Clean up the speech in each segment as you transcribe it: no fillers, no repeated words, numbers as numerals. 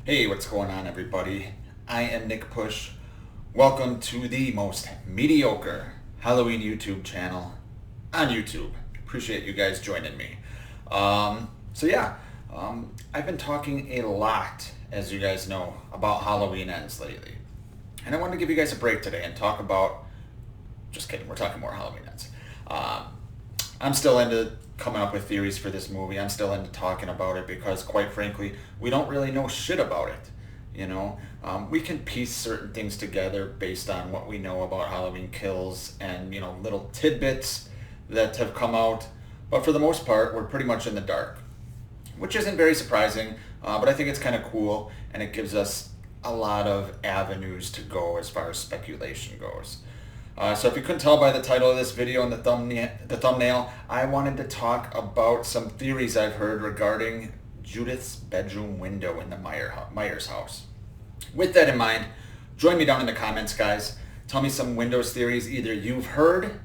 Hey, what's going on, everybody? I am Nick Push. Welcome to the most mediocre Halloween YouTube channel on YouTube. Appreciate you guys joining me. I've been talking a lot, as you guys know, about Halloween Ends lately. And I wanted to give you guys a break today and talk about, just kidding, we're talking more Halloween Ends. I'm still into coming up with theories for this movie. I'm still into talking about it because, quite frankly, we don't really know shit about it. We can piece certain things together based on what we know about Halloween Kills and, little tidbits that have come out. But for the most part, we're pretty much in the dark, which isn't very surprising, but I think it's kind of cool, and it gives us a lot of avenues to go as far as speculation goes. So if you couldn't tell by the title of this video and the thumbnail, I wanted to talk about some theories I've heard regarding Judith's bedroom window in the Myers house. With that in mind, join me down in the comments, guys. Tell me some windows theories either you've heard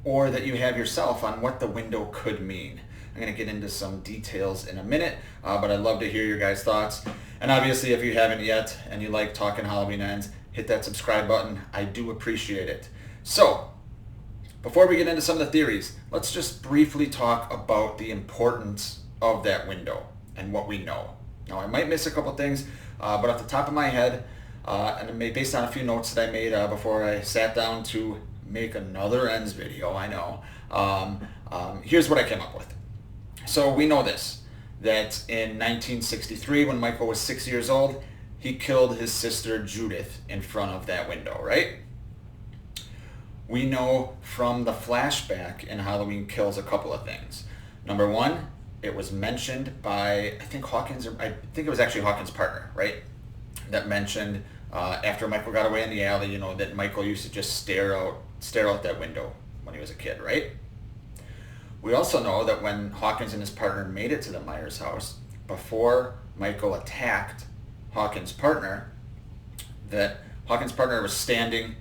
or that you have yourself on what the window could mean. I'm going to get into some details in a minute, but I'd love to hear your guys' thoughts. And obviously, if you haven't yet and you like talking Halloween Ends, hit that subscribe button. I do appreciate it. So, before we get into some of the theories, let's just briefly talk about the importance of that window and what we know. Now, I might miss a couple things, but off the top of my head, and based on a few notes that I made before I sat down to make another Ends video, I know, here's what I came up with. So we know this, that in 1963, when Michael was 6 years old, he killed his sister Judith in front of that window, right? We know from the flashback in Halloween Kills a couple of things. Number one, it was mentioned by, I think it was actually Hawkins' partner, right? That mentioned after Michael got away in the alley, that Michael used to just stare out that window when he was a kid, right? We also know that when Hawkins and his partner made it to the Myers house, before Michael attacked Hawkins' partner, that Hawkins' partner was staring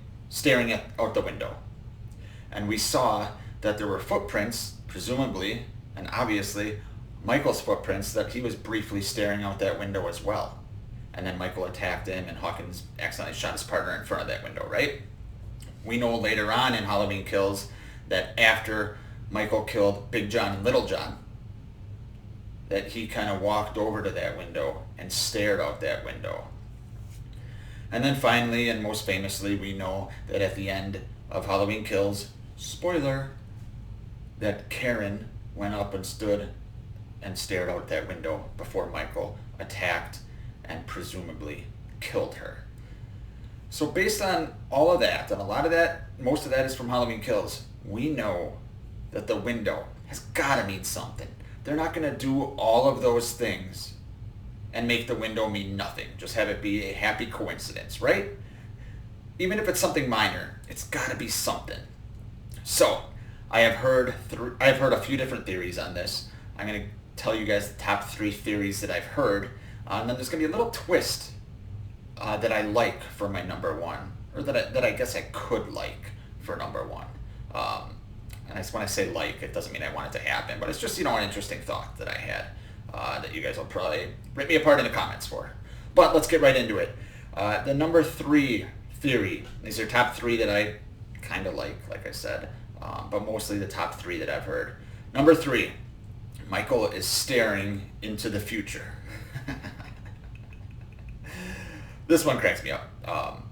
out the window. And we saw that there were footprints, presumably, and obviously, Michael's footprints, that he was briefly staring out that window as well. And then Michael attacked him, and Hawkins accidentally shot his partner in front of that window, right? We know later on in Halloween Kills that after Michael killed Big John and Little John, that he kind of walked over to that window and stared out that window. And then finally, and most famously, we know that at the end of Halloween Kills, spoiler, that Karen went up and stood and stared out that window before Michael attacked and presumably killed her. So based on all of that, and a lot of that, most of that is from Halloween Kills, we know that the window has got to mean something. They're not going to do all of those things and make the window mean nothing. Just have it be a happy coincidence, right? Even if it's something minor, it's got to be something. So, I have heard a few different theories on this. I'm going to tell you guys the top 3 theories that I've heard, and then there's going to be a little twist that I like for my number 1, or that I guess I could like for number 1. And when I say like, it doesn't mean I want it to happen, but it's just, an interesting thought that I had that you guys will probably rip me apart in the comments for. But let's get right into it. The number 3 theory, these are top 3 that I kind of like I said, but mostly the top 3 that I've heard. Number 3, Michael is staring into the future. This one cracks me up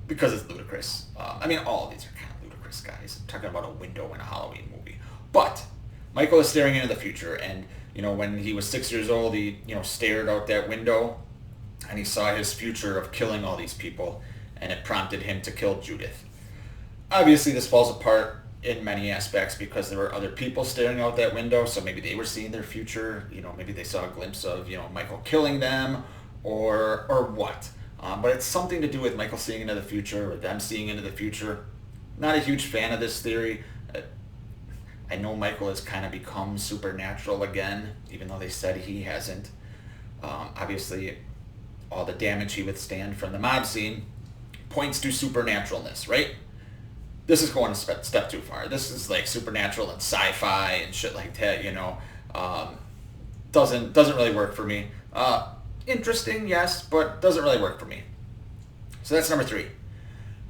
because it's ludicrous. All of these are kind of ludicrous, guys. I'm talking about a window in a Halloween movie. But Michael is staring into the future, and when he was 6 years old, he stared out that window, and he saw his future of killing all these people, and it prompted him to kill Judith. Obviously, this falls apart in many aspects because there were other people staring out that window, so maybe they were seeing their future. Maybe they saw a glimpse of Michael killing them, or what. But it's something to do with Michael seeing into the future, or them seeing into the future. Not a huge fan of this theory. I know Michael has kind of become supernatural again, even though they said he hasn't. Obviously, all the damage he withstand from the mob scene points to supernaturalness, right? This is going a step too far. This is like supernatural and sci-fi and shit like that, Doesn't really work for me. Interesting, yes, but doesn't really work for me. So that's number 3.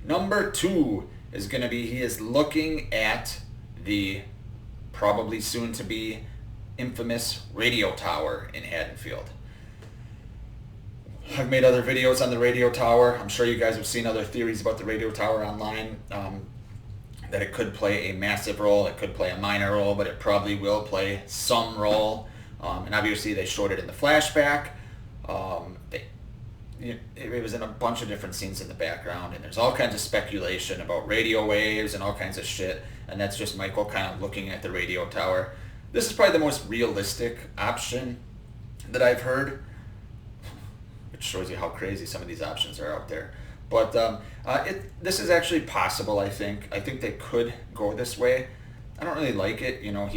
Number 2 is going to be he is looking at the probably soon to be infamous radio tower in Haddonfield. I've made other videos on the radio tower. I'm sure you guys have seen other theories about the radio tower online. That it could play a massive role, it could play a minor role, but it probably will play some role. And obviously they showed it in the flashback. It was in a bunch of different scenes in the background, and there's all kinds of speculation about radio waves and all kinds of shit, and that's just Michael kind of looking at the radio tower. This is probably the most realistic option that I've heard, which shows you how crazy some of these options are out there. But this is actually possible, I think. I think they could go this way. I don't really like it. You know,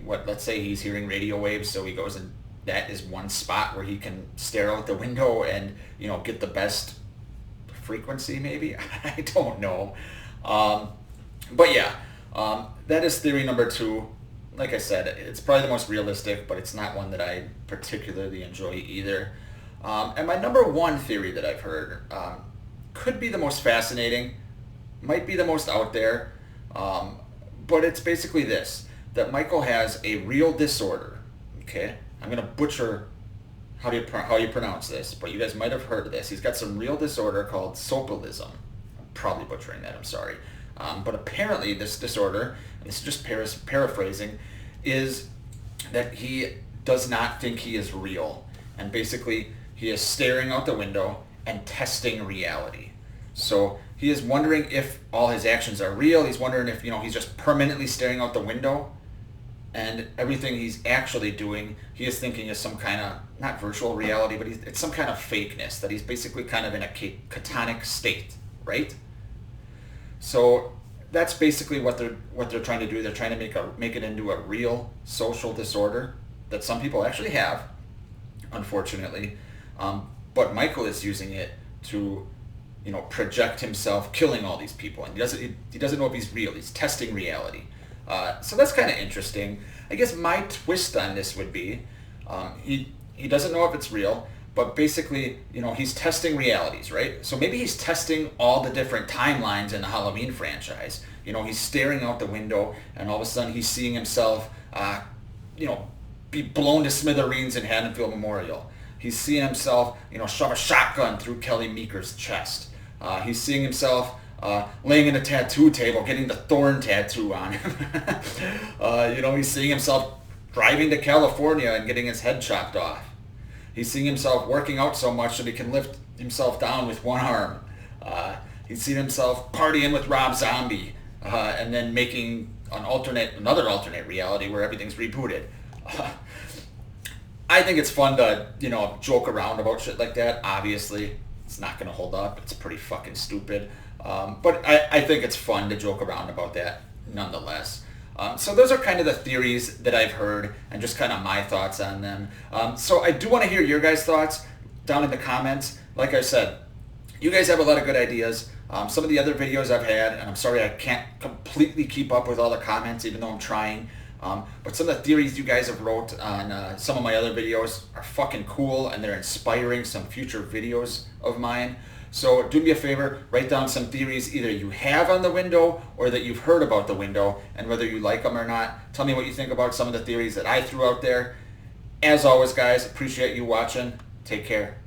let's say he's hearing radio waves, so he goes and that is one spot where he can stare out the window and, you know, get the best frequency maybe. I don't know. But yeah, that is theory number 2. Like I said, it's probably the most realistic, but it's not one that I particularly enjoy either. And my number 1 theory that I've heard could be the most fascinating, might be the most out there, but it's basically this, that Michael has a real disorder, okay? I'm going to butcher how you pronounce this, but you guys might have heard of this. He's got some real disorder called sopilism. I'm probably butchering that, I'm sorry. But apparently this disorder, and this is just paraphrasing, is that he does not think he is real. And basically, he is staring out the window and testing reality. So he is wondering if all his actions are real. He's wondering if, you know, he's just permanently staring out the window, and everything he's actually doing, he is thinking is some kind of, not virtual reality, but it's some kind of fakeness, that he's basically kind of in a catonic state, right? So that's basically what they're trying to do. They're trying to make it into a real social disorder that some people actually have, unfortunately. But Michael is using it to, you know, project himself killing all these people, and he doesn't know if he's real. He's testing reality. So that's kind of interesting. I guess my twist on this would be he doesn't know if it's real, but basically, you know, he's testing realities, right? So maybe he's testing all the different timelines in the Halloween franchise. You know, he's staring out the window, and all of a sudden he's seeing himself, you know, be blown to smithereens in Haddonfield Memorial. He's seeing himself, you know, shove a shotgun through Kelly Meeker's chest. He's seeing himself laying in a tattoo table, getting the Thorn tattoo on him. You know, he's seeing himself driving to California and getting his head chopped off. He's seeing himself working out so much that he can lift himself down with one arm. He's seen himself partying with Rob Zombie, and then making another alternate reality where everything's rebooted. I think it's fun to, you know, joke around about shit like that. Obviously, it's not going to hold up. It's pretty fucking stupid. But I think it's fun to joke around about that nonetheless. So those are kind of the theories that I've heard and just kind of my thoughts on them. So I do want to hear your guys' thoughts down in the comments. Like I said, you guys have a lot of good ideas. Some of the other videos I've had, and I'm sorry I can't completely keep up with all the comments even though I'm trying. But some of the theories you guys have wrote on some of my other videos are fucking cool, and they're inspiring some future videos of mine. So do me a favor, write down some theories either you have on the window or that you've heard about the window, and whether you like them or not. Tell me what you think about some of the theories that I threw out there. As always, guys, appreciate you watching. Take care.